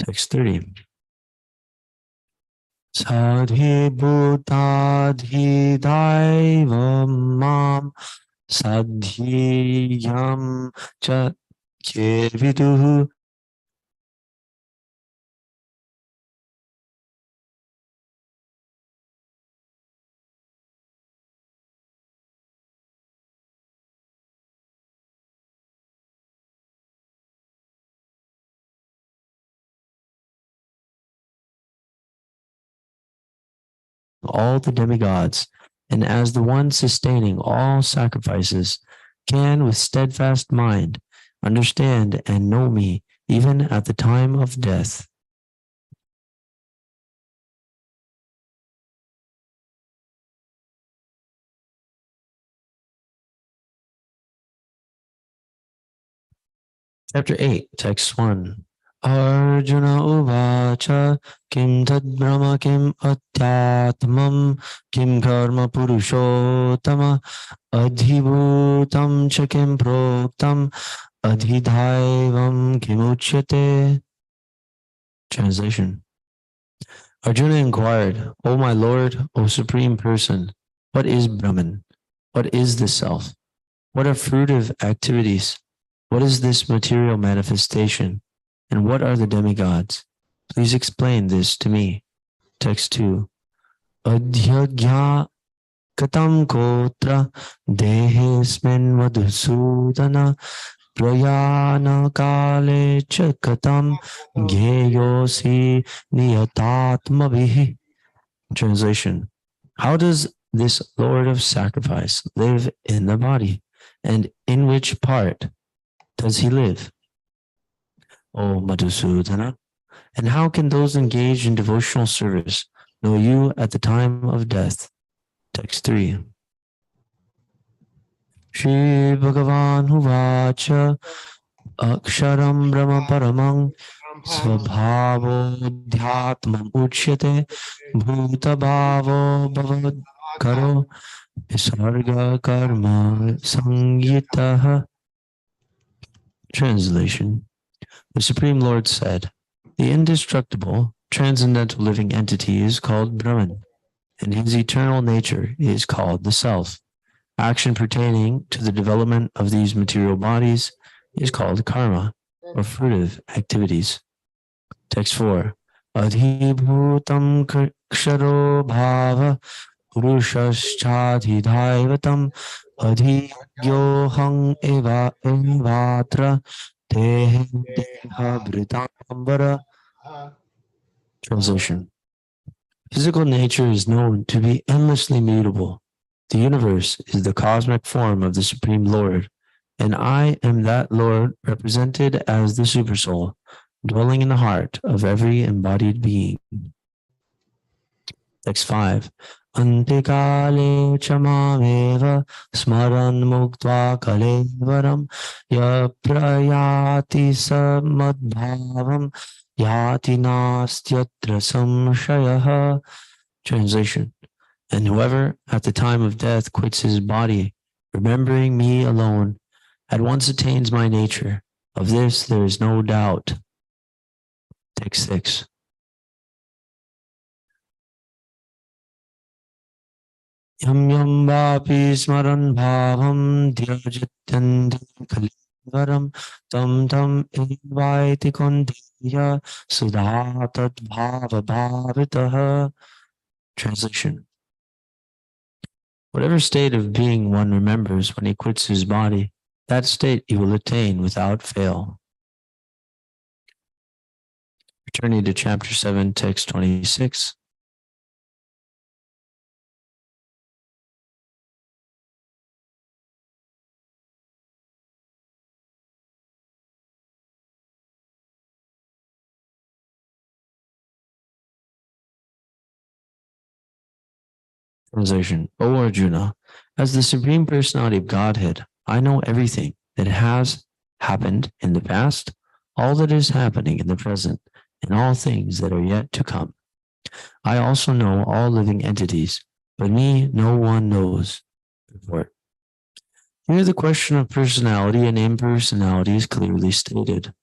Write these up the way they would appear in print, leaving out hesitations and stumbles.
Text 30. Sadhi bhutadhi daivam mam sadhiyam cha viduhu. All the demigods, and as the one sustaining all sacrifices, can with steadfast mind understand and know me even at the time of death. Chapter 8, Text 1. Arjuna uvacha kim tad brahma kim atyatmam kim karma purushottama adhibhutam cha kim proktam adhidhaivam kim uchyate. Translation. Arjuna inquired, O my Lord, O Supreme Person, what is Brahman? What is the Self? What are fruitive activities? What is this material manifestation? And what are the demigods? Please explain this to me. Text 2. Adhyagya katam kotra dehesmin madhusudana prayana kale cha katam gheyosi niyatatmabhi. Translation. How does this Lord of Sacrifice live in the body? And in which part does he live? O Madhusudana, and how can those engaged in devotional service know you at the time of death? Text 3. Shri Bhagavan Huvacha Aksharam Brahma Paramang Svabhavo Dhyatmam Uchyate Bhuta Bhavo Bhavad Karo Visarga Karma Sangyitaha. Translation. The Supreme Lord said, the indestructible, transcendental living entity is called Brahman, and his eternal nature is called the Self. Action pertaining to the development of these material bodies is called karma, or fruitive activities. Text 4. Adhibhutam ksharo bhava purushashchadhidhaivatam adhigyohang evatra Translation. Physical nature is known to be endlessly mutable. The universe is the cosmic form of the Supreme Lord, and I am that Lord represented as the Supersoul, dwelling in the heart of every embodied being. Text 5. Antikale chamameva smaran muktva kalevaram yaprayati samadbhavam yati nastyatra samshayaha. Translation. And whoever at the time of death quits his body, remembering me alone, at once attains my nature. Of this there is no doubt. Text 6. Yam yam vapi smaran bhavam dhyajatyanti kalivaram tam tam evaiti kondeya sudhatat bhava bhavitaha. Translation. Whatever state of being one remembers when he quits his body, that state he will attain without fail. Returning to chapter 7, text 26. Translation. O Arjuna, as the Supreme Personality of Godhead, I know everything that has happened in the past, all that is happening in the present, and all things that are yet to come. I also know all living entities, but me no one knows. Report. Here the question of personality and impersonality is clearly stated.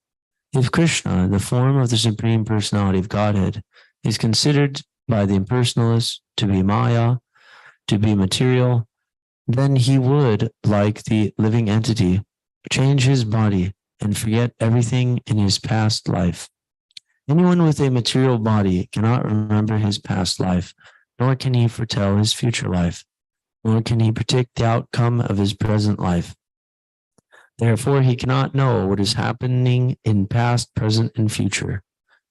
If Krishna, the form of the Supreme Personality of Godhead, is considered by the impersonalists to be Maya, to be material, then he would, like the living entity, change his body and forget everything in his past life. Anyone with a material body cannot remember his past life, nor can he foretell his future life, nor can he predict the outcome of his present life. Therefore, he cannot know what is happening in past, present, and future.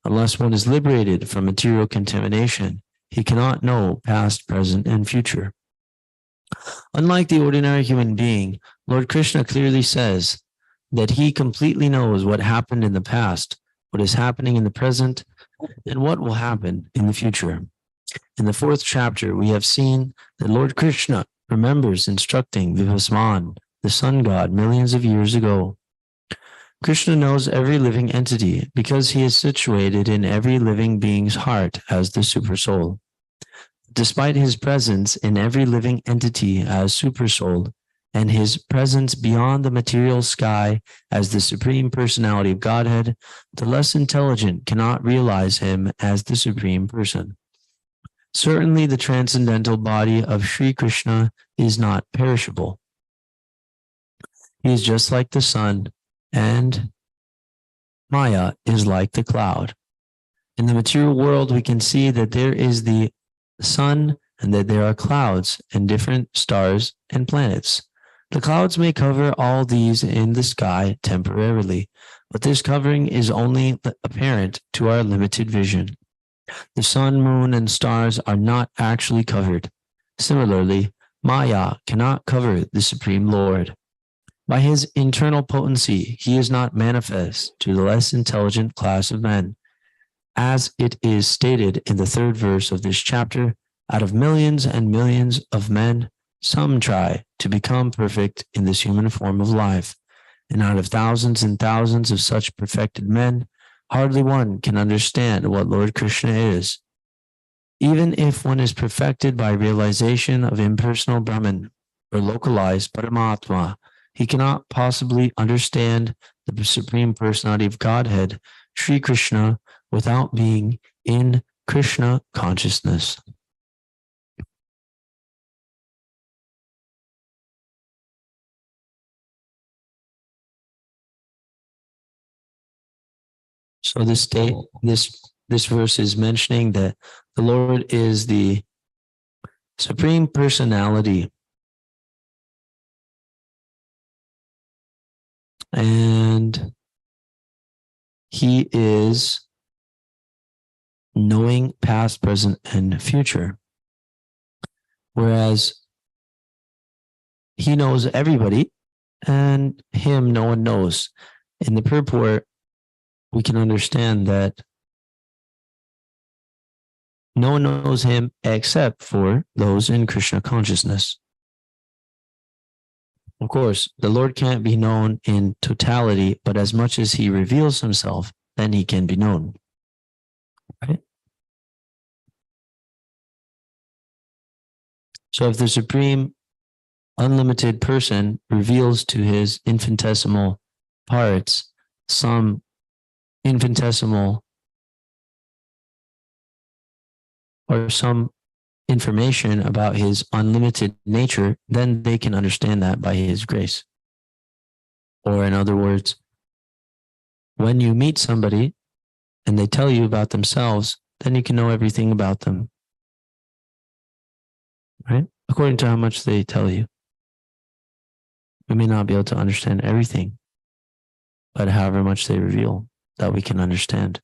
Unless one is liberated from material contamination, he cannot know past, present, and future. Unlike the ordinary human being, Lord Krishna clearly says that he completely knows what happened in the past, what is happening in the present, and what will happen in the future. In the 4th chapter, we have seen that Lord Krishna remembers instructing Vivasman, the sun god, millions of years ago. Krishna knows every living entity because he is situated in every living being's heart as the Supersoul. Despite his presence in every living entity as Supersoul, and his presence beyond the material sky as the Supreme Personality of Godhead, the less intelligent cannot realize him as the Supreme Person. Certainly, the transcendental body of Sri Krishna is not perishable. He is just like the sun, and Maya is like the cloud. In the material world, we can see that there is the sun and that there are clouds and different stars and planets. The clouds may cover all these in the sky temporarily, but this covering is only apparent to our limited vision. The sun, moon, and stars are not actually covered. Similarly, Maya cannot cover the Supreme Lord. By his internal potency, he is not manifest to the less intelligent class of men. As it is stated in the 3rd verse of this chapter, out of millions and millions of men, some try to become perfect in this human form of life, and out of thousands and thousands of such perfected men, hardly one can understand what Lord Krishna is. Even if one is perfected by realization of impersonal Brahman or localized Paramatma, he cannot possibly understand the Supreme Personality of Godhead, Sri Krishna, without being in Krishna consciousness. So this verse is mentioning that the Lord is the Supreme Personality, and he is knowing past, present, and future. Whereas he knows everybody, and him no one knows. In the purport, we can understand that no one knows him except for those in Krishna consciousness. Of course, the Lord can't be known in totality, but as much as he reveals himself, then he can be known. Right? So if the Supreme Unlimited Person reveals to his infinitesimal parts some infinitesimal or some information about his unlimited nature, then they can understand that by his grace. Or in other words, when you meet somebody and they tell you about themselves, then you can know everything about them. Right? According to how much they tell you. We may not be able to understand everything, but however much they reveal, that we can understand.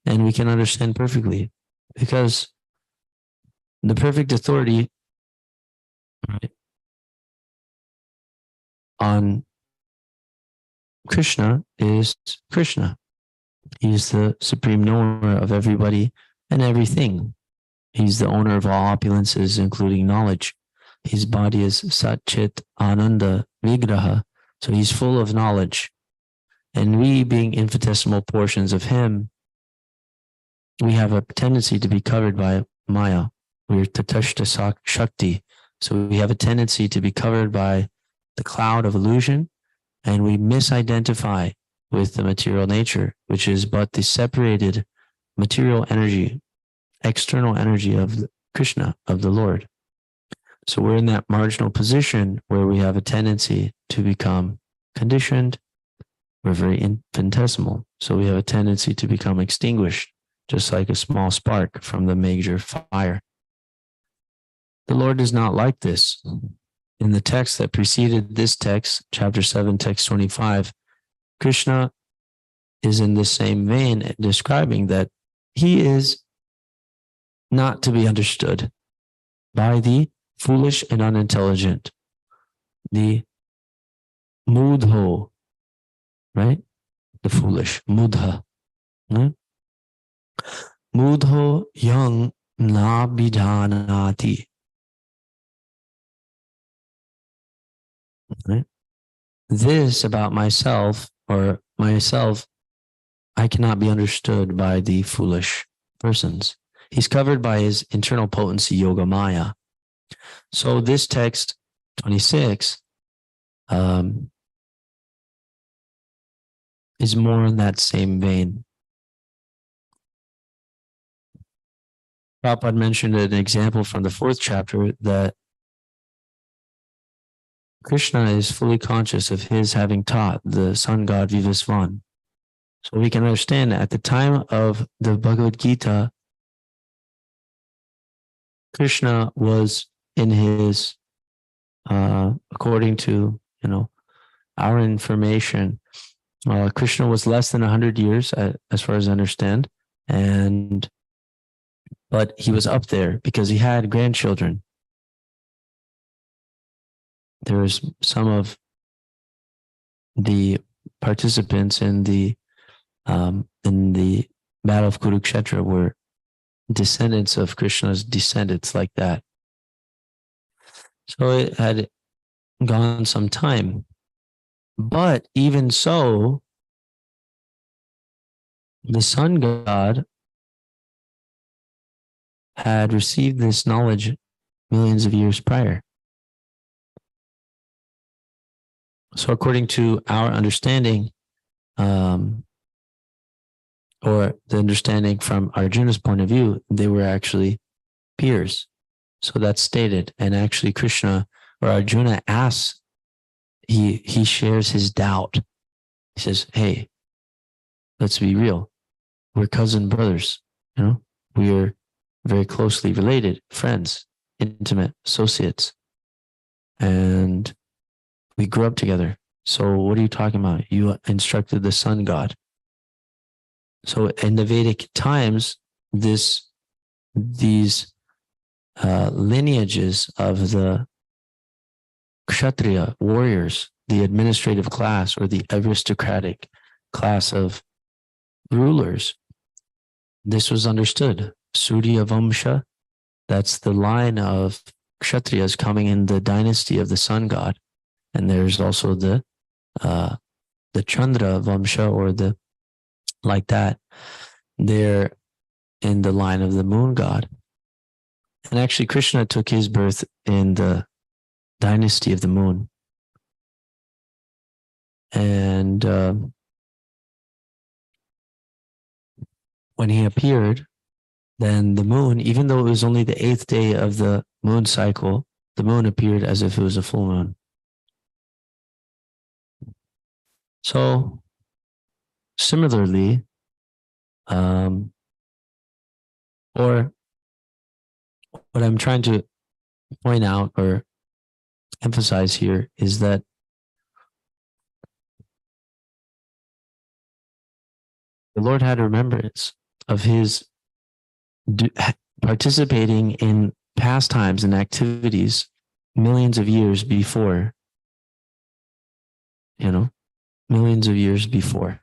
And we can understand perfectly, because the perfect authority, right, on Krishna is Krishna. He's the supreme knower of everybody and everything. He's the owner of all opulences, including knowledge. His body is Sat Chit Ananda Vigraha, so he's full of knowledge. And we, being infinitesimal portions of him, we have a tendency to be covered by Maya. We're Tatashta Shakti, so we have a tendency to be covered by the cloud of illusion, and we misidentify with the material nature, which is but the separated material energy, external energy of Krishna, of the Lord. So we're in that marginal position where we have a tendency to become conditioned. We're very infinitesimal. So we have a tendency to become extinguished, just like a small spark from the major fire. The Lord is not like this. In the text that preceded this text, chapter 7, text 25, Krishna is in the same vein describing that he is not to be understood by the foolish and unintelligent, the mudho, right? The foolish, mudha. Right? Mudho yang na bidhanati. Right? This about myself or myself, I cannot be understood by the foolish persons. He's covered by his internal potency, yoga maya. So this text 26 is more in that same vein. Prabhupada mentioned an example from the 4th chapter that Krishna is fully conscious of his having taught the sun god Vivasvan. So we can understand that at the time of the Bhagavad-gita, Krishna was in his, according to, our information, Krishna was less than 100 years, as far as I understand. But he was up there because he had grandchildren. There was some of the participants in the battle of Kurukshetra were descendants of Krishna's descendants like that. So it had gone some time. But even so, the sun god had received this knowledge millions of years prior. So according to our understanding, or the understanding from Arjuna's point of view, they were actually peers. So that's stated. And actually Krishna or Arjuna asks, he shares his doubt. He says, hey, let's be real. We're cousin brothers, we are very closely related, friends, intimate associates. And we grew up together. So what are you talking about? You instructed the sun god. So in the Vedic times, these lineages of the Kshatriya warriors, the administrative class or the aristocratic class of rulers, this was understood. Surya Vamsha, that's the line of Kshatriyas coming in the dynasty of the sun god. And there's also the Chandra Vamsha or the like that. They're in the line of the moon god. And actually Krishna took his birth in the dynasty of the moon. And when he appeared, then the moon, even though it was only the 8th day of the moon cycle, the moon appeared as if it was a full moon. So similarly, or what I'm trying to point out or emphasize here is that the Lord had remembrance of his participating in pastimes and activities millions of years before, millions of years before.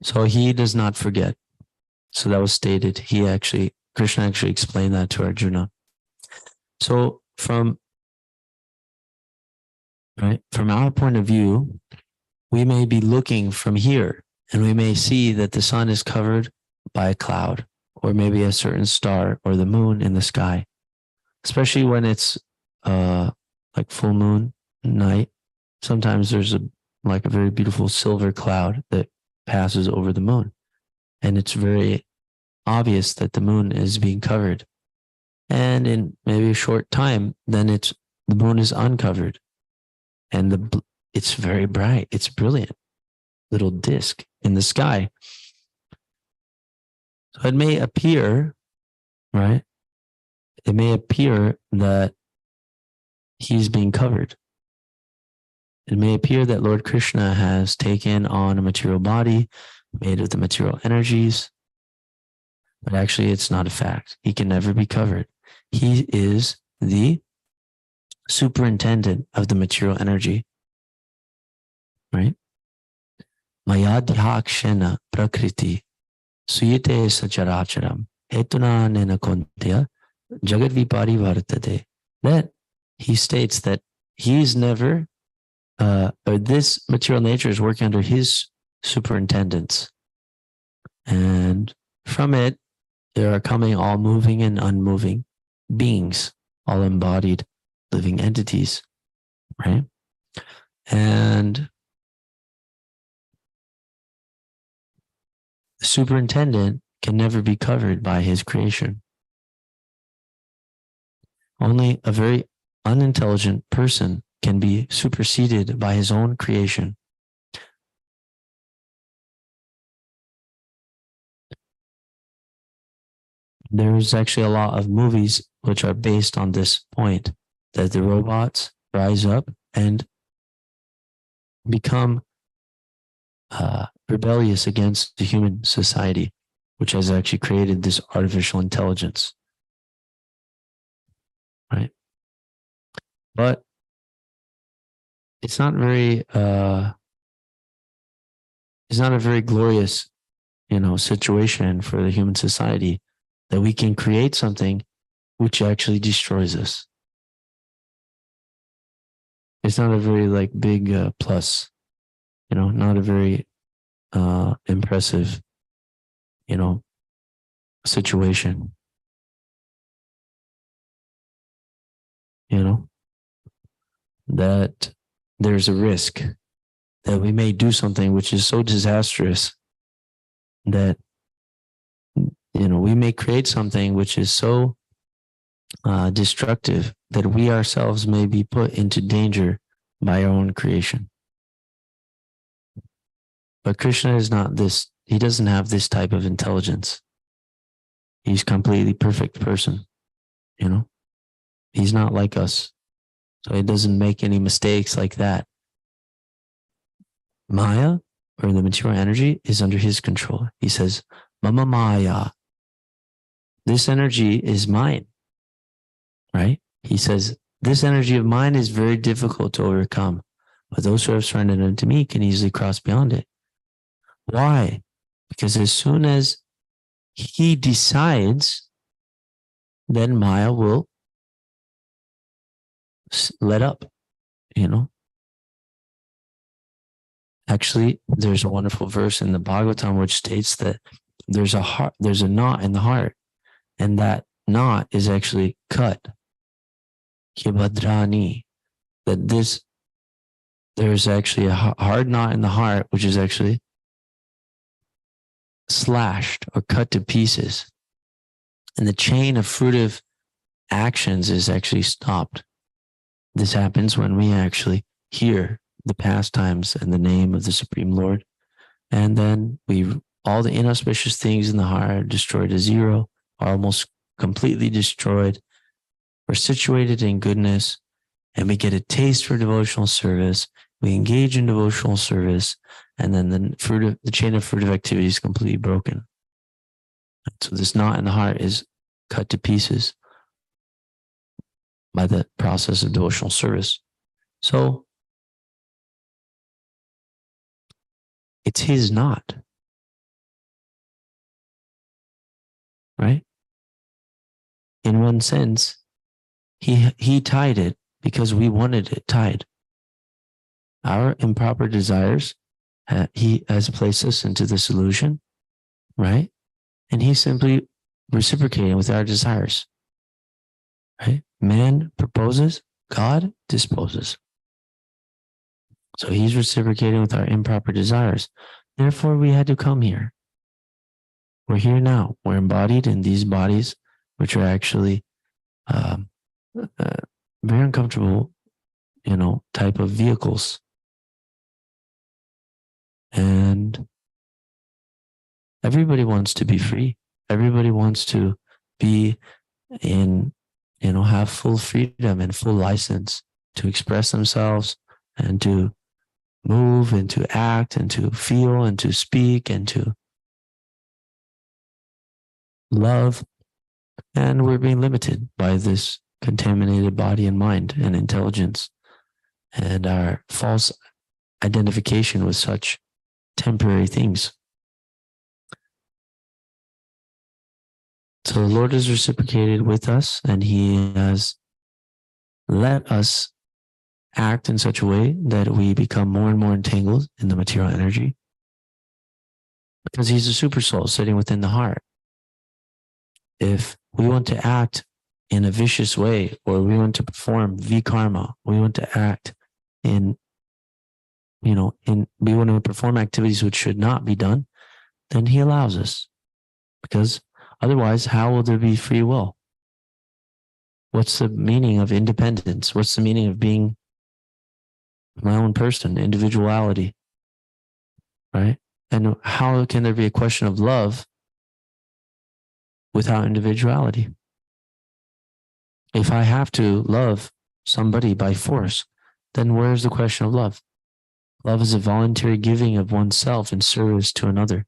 So he does not forget. So that was stated. Krishna actually explained that to Arjuna. So from our point of view, we may be looking from here and we may see that the sun is covered by a cloud or maybe a certain star or the moon in the sky, especially when it's like full moon night sometimes there's like a very beautiful silver cloud that passes over the moon. And it's very obvious that the moon is being covered. And in maybe a short time, then the moon is uncovered. And it's very bright. It's brilliant. Little disc in the sky. So it may appear, right? It may appear that he's being covered. It may appear that Lord Krishna has taken on a material body made of the material energies, but actually it's not a fact. He can never be covered. He is the superintendent of the material energy, right? Maya dhakshena prakriti suyate sacharacharam hetuna nena kontya jagat vipari vartate. That he states that he's never, or this material nature is working under his superintendence. And from it, there are coming all moving and unmoving beings, all embodied living entities, right? And the superintendent can never be covered by his creation. Only a very unintelligent person can be superseded by his own creation. There's actually a lot of movies which are based on this point, that the robots rise up and become rebellious against the human society, which has actually created this artificial intelligence, right? But it's not very, it's not a very glorious, situation for the human society that we can create something which actually destroys us. It's not a very big plus, not a very impressive, situation, that there's a risk that we may do something which is so disastrous that, we may create something which is so destructive that we ourselves may be put into danger by our own creation. But Krishna is not this. He doesn't have this type of intelligence. He's a completely perfect person, He's not like us. So he doesn't make any mistakes like that. Maya, or the material energy, is under his control. He says, Mama Maya. This energy is mine, right? He says, this energy of mine is very difficult to overcome, but those who have surrendered unto me can easily cross beyond it. Why? Because as soon as he decides, then Maya will let up, Actually, there's a wonderful verse in the Bhagavatam which states that there's a knot in the heart, and that knot is actually cut. Kibadrani. That there's actually a hard knot in the heart which is actually slashed or cut to pieces. And the chain of fruitive actions is actually stopped. This happens when we actually hear the pastimes and the name of the Supreme Lord. And then all the inauspicious things in the heart are destroyed to zero, are almost completely destroyed. We're situated in goodness, and we get a taste for devotional service. We engage in devotional service, and then the chain of fruitive activity is completely broken. So this knot in the heart is cut to pieces by the process of devotional service. So it's his knot, right? In one sense, he tied it because we wanted it tied. Our improper desires, he has placed us into this illusion, right? And he's simply reciprocating with our desires, right? Man proposes, God disposes. So he's reciprocating with our improper desires. Therefore, we had to come here. We're here now. We're embodied in these bodies, which are actually very uncomfortable, type of vehicles. And everybody wants to be free. Everybody wants to be in, have full freedom and full license to express themselves and to move and to act and to feel and to speak and to love. And we're being limited by this contaminated body and mind and intelligence and our false identification with such temporary things. So the Lord has reciprocated with us, and he has let us act in such a way that we become more and more entangled in the material energy, because he's a super soul sitting within the heart. If we want to act in a vicious way, or we want to perform vikarma, we want to act we want to perform activities which should not be done, then he allows us. Because otherwise, how will there be free will? What's the meaning of independence? What's the meaning of being my own person, individuality, right? And how can there be a question of love without individuality? If I have to love somebody by force, then where's the question of love? Love is a voluntary giving of oneself in service to another.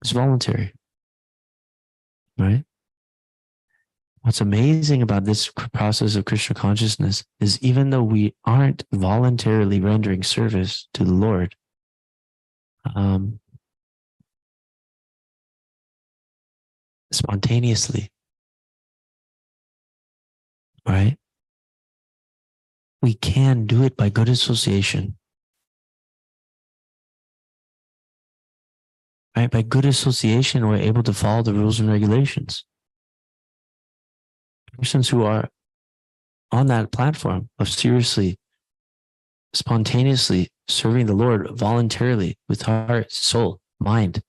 It's voluntary, right? What's amazing about this process of Krishna consciousness is even though we aren't voluntarily rendering service to the Lord, spontaneously, right? We can do it by good association, right? By good association, we're able to follow the rules and regulations. Persons who are on that platform of seriously, spontaneously serving the Lord voluntarily with heart, soul, mind,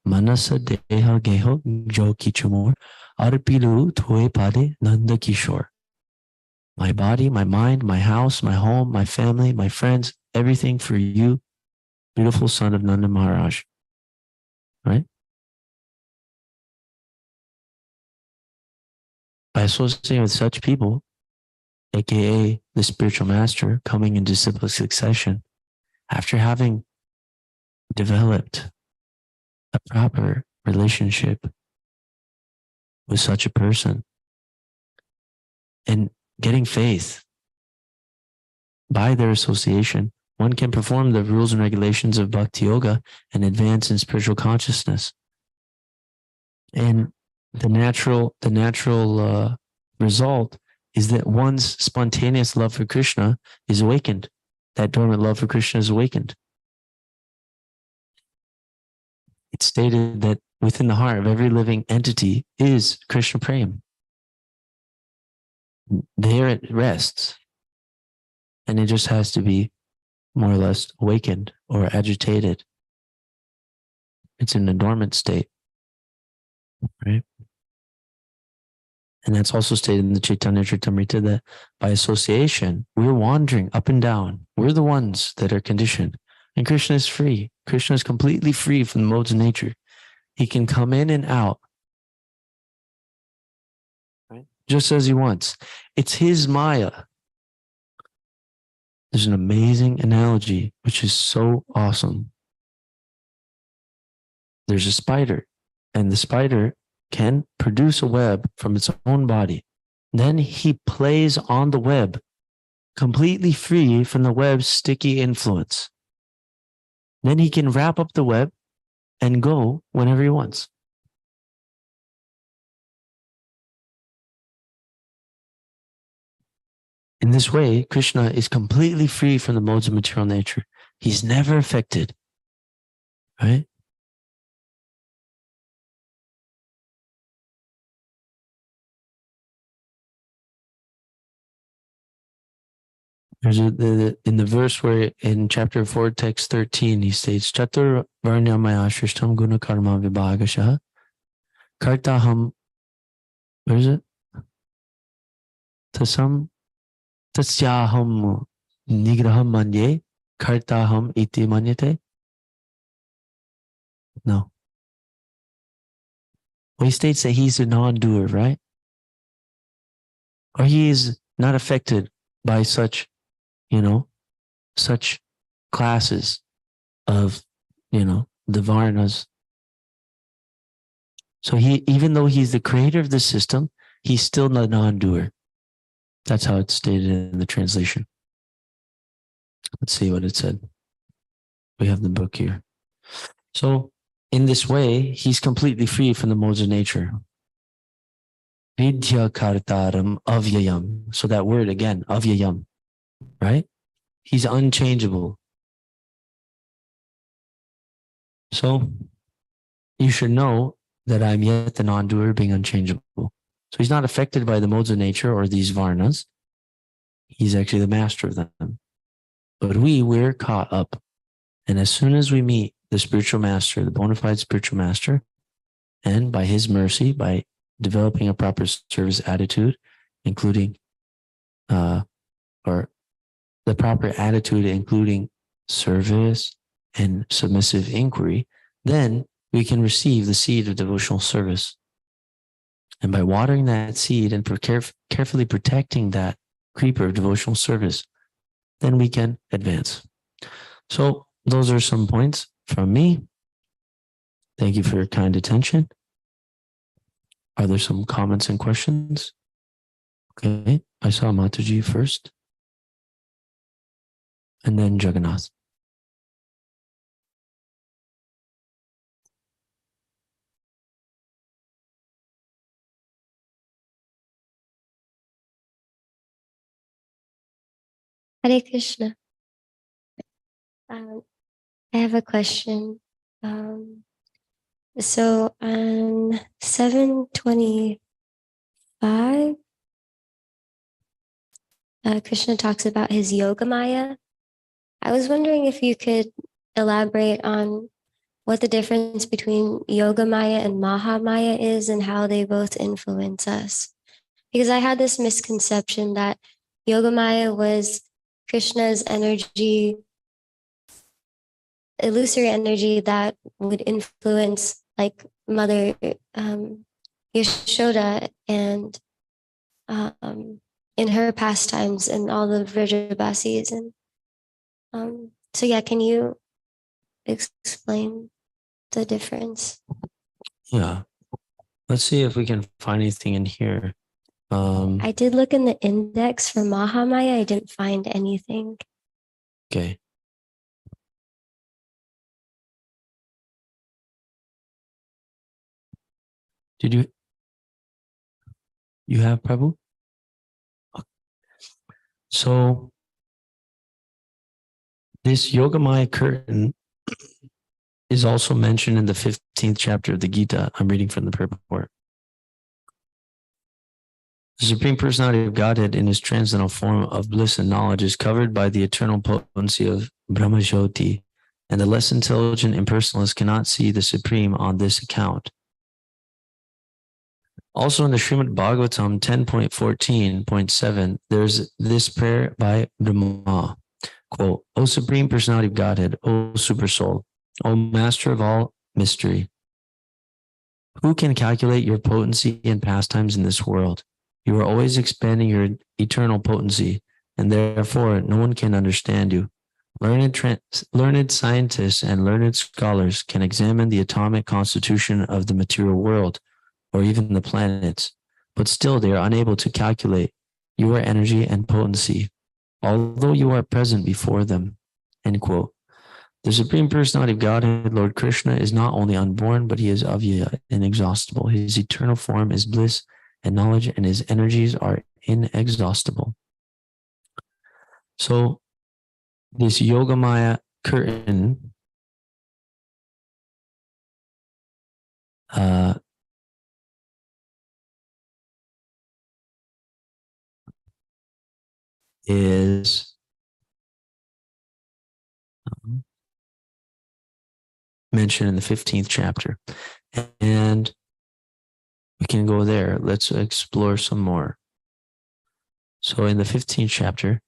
manasa deha geho jo kichumor arpilu thue pade nanda kishore. My body, my mind, my house, my home, my family, my friends, everything for you, beautiful son of Nanda Maharaj. Right? By associating with such people, aka the spiritual master coming in disciplic succession, after having developed a proper relationship with such a person and getting faith by their association, one can perform the rules and regulations of bhakti yoga and advance in spiritual consciousness. And the natural result is that one's spontaneous love for Krishna is awakened. That dormant love for Krishna is awakened. It's stated that within the heart of every living entity is Krishna Prem. There it rests. And it just has to be more or less awakened or agitated. It's in a dormant state, right? And that's also stated in the Chaitanya Charitamrita that by association, we're wandering up and down. We're the ones that are conditioned. And Krishna is free. Krishna is completely free from the modes of nature. He can come in and out, right? Just as he wants. It's his Maya. There's an amazing analogy, which is so awesome. There's a spider, and the spider can produce a web from its own body. Then he plays on the web, completely free from the web's sticky influence. Then he can wrap up the web and go whenever he wants. In this way, Krishna is completely free from the modes of material nature. He's never affected, right? There's in the verse where in chapter 4, text 13, he states, Chatur Varnyamaya Shrishtam Guna Karma Vibhagasha Kartaham, where is it? Tasam Tasyaham Nigraham Manye Kartaham Iti Manyate. No. Well, he states that he's a non-doer, right? Or he is not affected by such, such classes of, the Varnas. So even though he's the creator of the system, he's still a non-doer. That's how it's stated in the translation. Let's see what it said. We have the book here. So in this way, he's completely free from the modes of nature. Vidya kartaram avyayam. So that word again, avyayam, right? He's unchangeable. So you should know that I'm yet the non-doer, being unchangeable. So he's not affected by the modes of nature or these varnas. He's actually the master of them. But we're caught up. And as soon as we meet the spiritual master, the bona fide spiritual master, and by his mercy, by developing a proper service attitude, including, or the proper attitude, including service and submissive inquiry, then we can receive the seed of devotional service. And by watering that seed and carefully protecting that creeper of devotional service, then we can advance. So those are some points from me. Thank you for your kind attention. Are there some comments and questions? Okay, I saw Mataji first, and then Jagannath. Hare Krishna. I have a question. So on 725, Krishna talks about his Yoga Maya. I was wondering if you could elaborate on what the difference between Yoga Maya and Maha Maya is and how they both influence us. Because I had this misconception that Yoga Maya was Krishna's energy, illusory energy that would influence like Mother Yashoda and in her pastimes and all the Vrajabasis. And so yeah, can you explain the difference? Yeah. Let's see if we can find anything in here. I did look in the index for Mahamaya. I didn't find anything. Okay. Did you have Prabhu? So this Yogamaya curtain is also mentioned in the 15th chapter of the Gita. I'm reading from the purport. The Supreme Personality of Godhead in his transcendental form of bliss and knowledge is covered by the eternal potency of Brahmajyoti, and the less intelligent impersonalists cannot see the Supreme on this account. Also in the Srimad Bhagavatam 10.14.7, there's this prayer by Brahma, quote, O Supreme Personality of Godhead, O Super Soul, O Master of all mystery, who can calculate your potency and pastimes in this world? You are always expanding your eternal potency, and therefore no one can understand you. Learned scientists and learned scholars can examine the atomic constitution of the material world, or even the planets, but still they are unable to calculate your energy and potency, although you are present before them. End quote. The Supreme Personality of Godhead, Lord Krishna, is not only unborn, but he is avyaya, inexhaustible. His eternal form is bliss and knowledge, and his energies are inexhaustible. So this Yogamaya curtain is mentioned in the 15th chapter. And we can go there. Let's explore some more. So in the 15th chapter,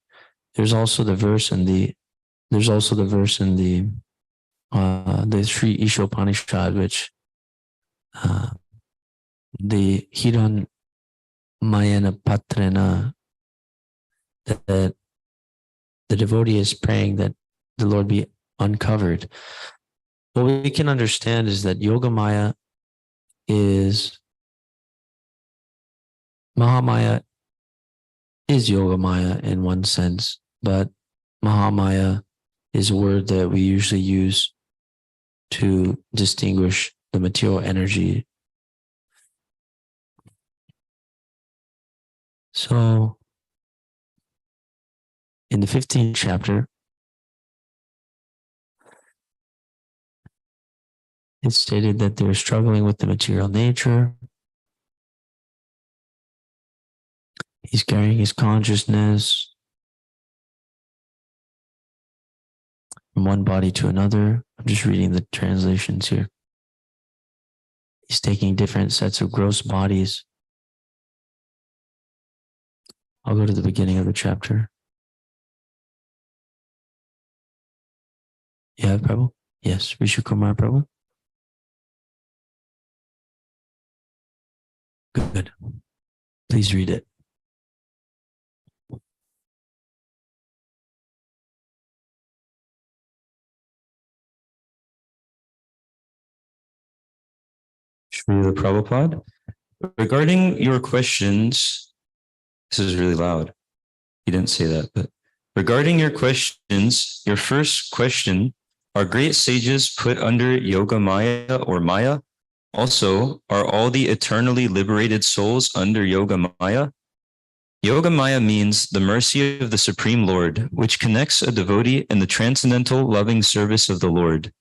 there's also the verse in the Sri Ishopanishad, which the Hiran Mayana Patrena, that the devotee is praying that the Lord be uncovered. What we can understand is that Yogamaya is Mahamaya is Yogamaya in one sense, but Mahamaya is a word that we usually use to distinguish the material energy. So in the 15th chapter, it's stated that they're struggling with the material nature. He's carrying his consciousness from one body to another. I'm just reading the translations here. He's taking different sets of gross bodies. I'll go to the beginning of the chapter. You have Prabhu? Yes, Rishikumar Prabhu. Good. Please read it. Srila Prabhupada, regarding your questions, this is really loud. He didn't say that, but regarding your questions, your first question, are great sages put under Yoga Maya or Maya? Also, are all the eternally liberated souls under Yoga Maya? Yoga Maya means the mercy of the Supreme Lord, which connects a devotee in the transcendental loving service of the Lord.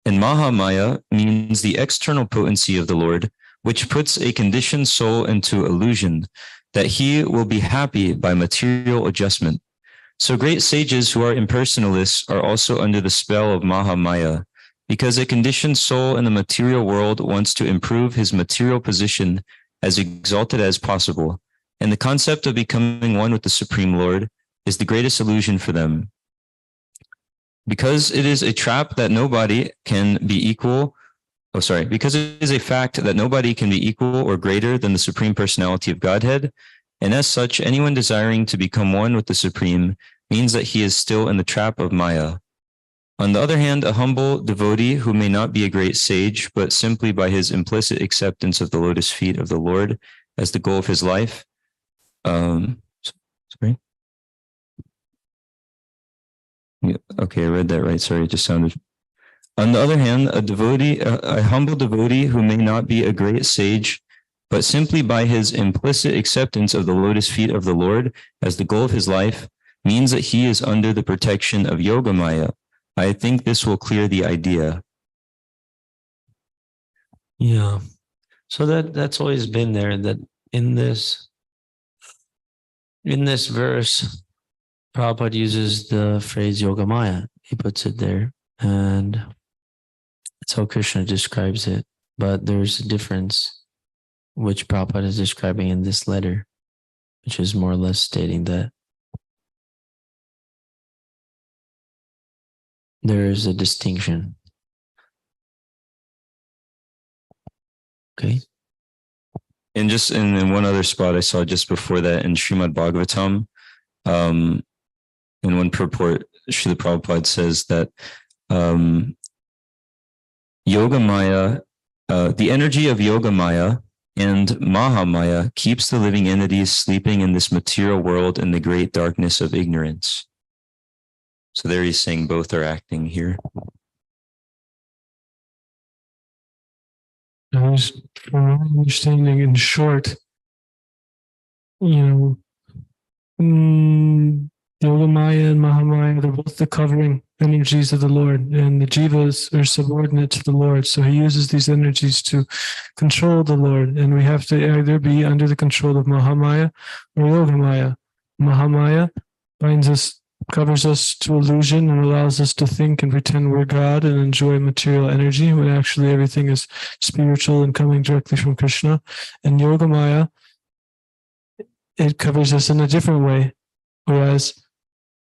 And Mahamaya means the external potency of the Lord, which puts a conditioned soul into illusion, that he will be happy by material adjustment. So great sages who are impersonalists are also under the spell of Mahamaya, because a conditioned soul in the material world wants to improve his material position as exalted as possible, and the concept of becoming one with the Supreme Lord is the greatest illusion for them. Because it is a trap that nobody can be equal, because it is a fact that nobody can be equal or greater than the Supreme Personality of Godhead, and as such, anyone desiring to become one with the Supreme means that he is still in the trap of Maya. On the other hand, a humble devotee who may not be a great sage, but simply by his implicit acceptance of the lotus feet of the Lord as the goal of his life, Okay, I read that right. Sorry, it just sounded. On the other hand, a humble devotee who may not be a great sage, but simply by his implicit acceptance of the lotus feet of the Lord as the goal of his life, means that he is under the protection of Yoga Maya. I think this will clear the idea. Yeah. So that's always been there, that in this verse, Prabhupada uses the phrase Yoga Maya. He puts it there, and that's how Krishna describes it. But there's a difference, which Prabhupada is describing in this letter, which is more or less stating that there is a distinction. Okay. And just in one other spot I saw just before that in Srimad Bhagavatam, in one purport, Srila Prabhupada says that Yoga Maya, the energy of Yoga Maya and Mahamaya keeps the living entities sleeping in this material world in the great darkness of ignorance. So there he's saying both are acting here. From my understanding, in short, Yoga Maya and Mahamaya, they're both the covering energies of the Lord, and the Jivas are subordinate to the Lord. So he uses these energies to control the Lord, and we have to either be under the control of Mahamaya or Yoga Maya. Mahamaya binds us covers us to illusion and allows us to think and pretend we're God and enjoy material energy when actually everything is spiritual and coming directly from Krishna. And Yogamaya, it covers us in a different way. Whereas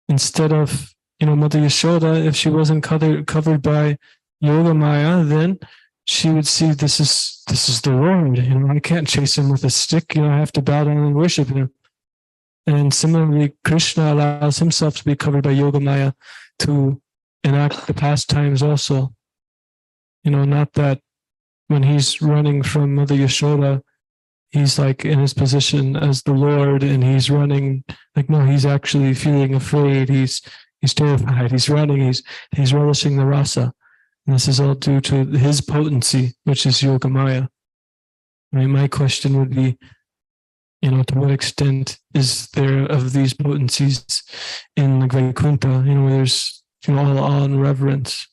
instead of, Mother Yashoda, if she wasn't covered by Yogamaya, then she would see this is the Lord. I can't chase him with a stick. I have to bow down and worship him. And similarly, Krishna allows himself to be covered by Yogamaya to enact the pastimes also. Not that when he's running from Mother Yashoda, he's like in his position as the Lord and he's running. Like, no, he's actually feeling afraid. He's terrified. He's running. He's relishing the rasa. And this is all due to his potency, which is Yogamaya. My question would be, to what extent is there of these potencies in the Vaikuntha, where there's, all awe and reverence?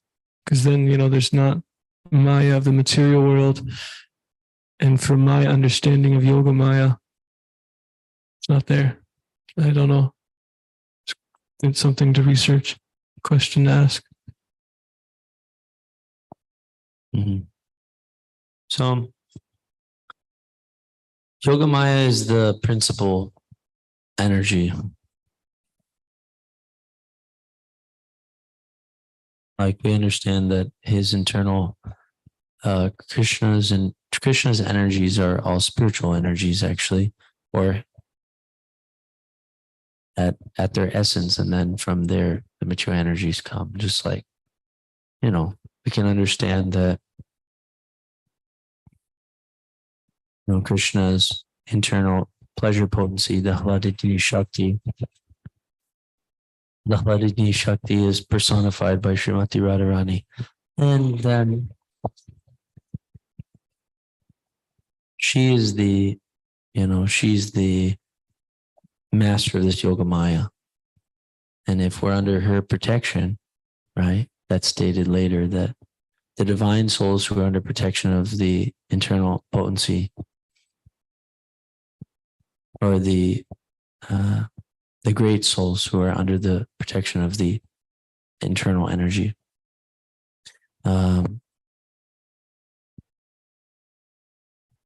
Because then, there's not Maya of the material world. And from my understanding of Yogamaya, it's not there. I don't know. It's something to research, question to ask. Mm-hmm. So, Yogamaya is the principal energy. Like, we understand that his internal Krishna's energies are all spiritual energies, actually, or at their essence, and then from there the mature energies come. Just like, we can understand that Krishna's internal pleasure potency, the Hladini Shakti. The Hladini Shakti is personified by Srimati Radharani. And then she is she's the master of this Yogamaya. And if we're under her protection, right, that's stated later that the divine souls who are under protection of the internal potency, or the great souls who are under the protection of the internal energy,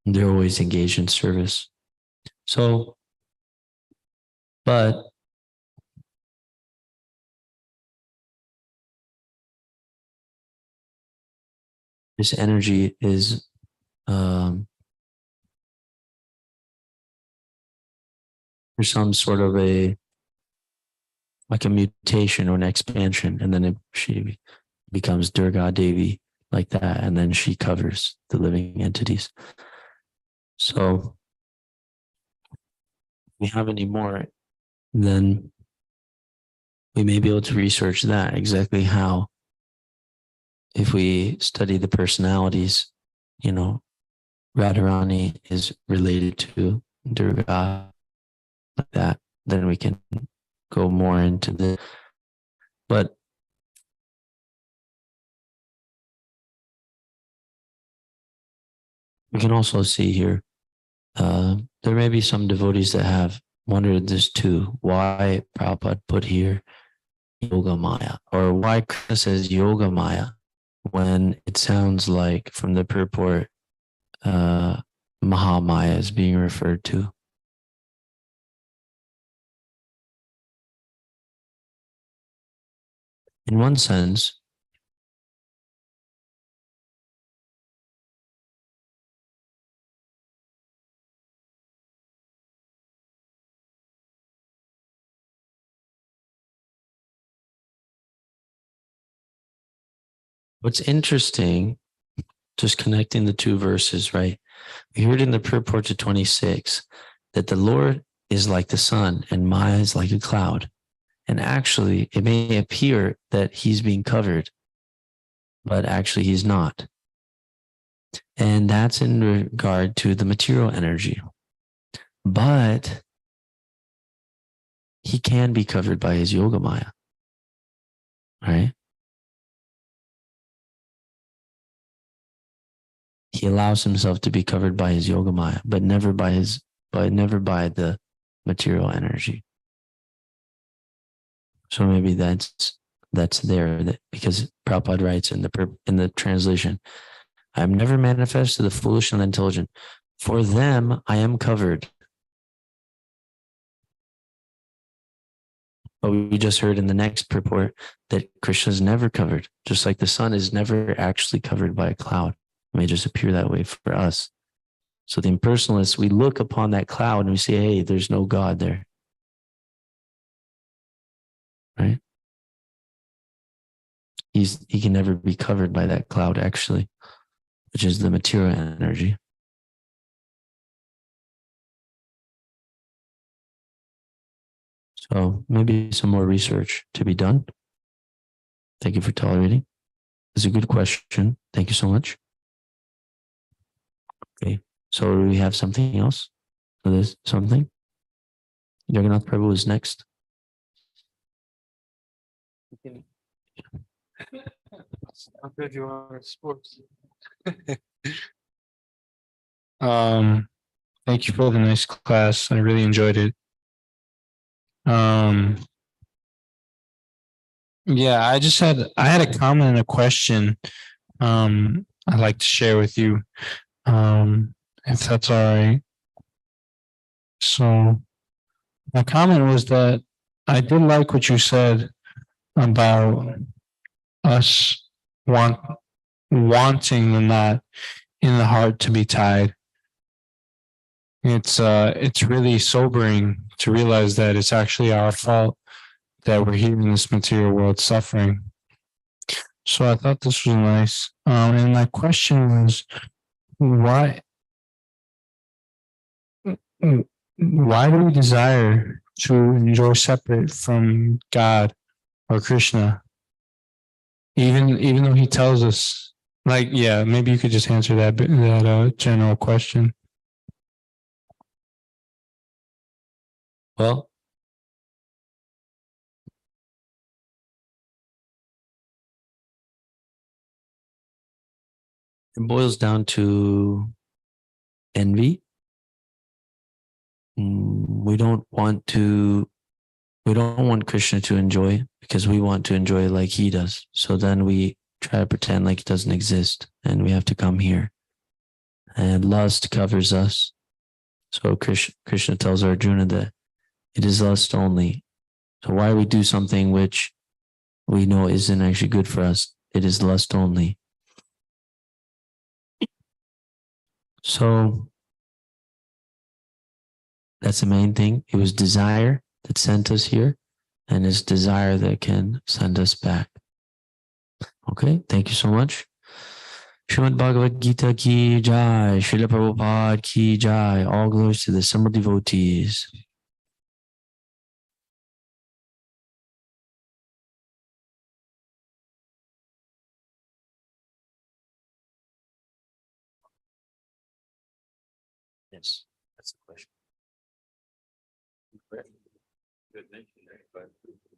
they're always engaged in service. So, but this energy is there's some sort of a mutation or an expansion, and then she becomes Durga Devi like that, and then she covers the living entities. So if we have any more, then we may be able to research that exactly how, if we study the personalities, Radharani is related to Durga like that, then we can go more into the, but we can also see here, there may be some devotees that have wondered this too, why Prabhupada put here Yogamaya, or why Krishna says Yogamaya when it sounds like from the purport Mahamaya is being referred to. In one sense, what's interesting, just connecting the two verses, right? We heard in the purport to 26 that the Lord is like the sun and Maya is like a cloud. And actually, it may appear that he's being covered, but actually he's not. And that's in regard to the material energy. But he can be covered by his Yogamaya, right? He allows himself to be covered by his Yogamaya, but never by the material energy. So maybe that's there, that because Prabhupada writes in the translation, I am never manifest to the foolish and intelligent. For them, I am covered. But we just heard in the next purport that Krishna is never covered, just like the sun is never actually covered by a cloud. It may just appear that way for us. So the impersonalists, we look upon that cloud and we say, hey, there's no God there. Right? He can never be covered by that cloud, actually, which is the material energy. So maybe some more research to be done. Thank you for tolerating. It's a good question. Thank you so much. Okay. So do we have something else? So there's something? Jagannath Prabhu is next. How good you are at sports. Thank you for the nice class. I really enjoyed it. Yeah, I had a comment and a question I'd like to share with you. If that's all right. So my comment was that I did like what you said about us wanting the knot in the heart to be tied. It's really sobering to realize that it's actually our fault that we're here in this material world suffering. So I thought this was nice. And my question was, why do we desire to enjoy separate from God or Krishna? Even though he tells us, like, yeah, maybe you could just answer that general question. Well, it boils down to envy. We don't want Krishna to enjoy because we want to enjoy like he does. So then we try to pretend like it doesn't exist and we have to come here. And lust covers us. So Krishna tells Arjuna that it is lust only. So why we do something which we know isn't actually good for us? It is lust only. So that's the main thing. It was desire that sent us here, and it's desire that can send us back. Okay, thank you so much. Srimad Bhagavad-gita ki jai, Srila Prabhupada ki jai. All glories to the assembled devotees. Yes, that's the question. Good mention there, but